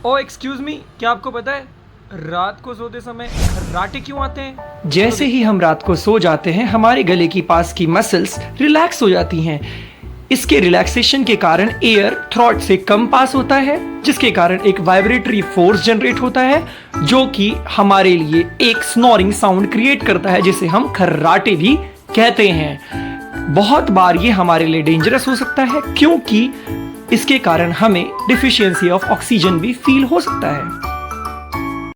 ओ excuse me, क्या आपको पता है रात को सोते समय खर्राटे क्यों आते हैं? जैसे ही हम रात को सो जाते हैं हमारे गले की पास की मसल्स रिलैक्स हो जाती हैं। इसके रिलैक्सेशन के कारण एयर थ्रॉट से कम पास होता है, जिसके कारण एक वाइब्रेटरी फोर्स जनरेट होता है जो कि हमारे लिए एक स्नोरिंग साउंड क्रिएट करता है, जिसे हम खर्राटे भी कहते हैं। बहुत बार ये हमारे लिए डेंजरस हो सकता है क्योंकि इसके कारण हमें डिफिशियंसी ऑफ ऑक्सीजन भी फील हो सकता है।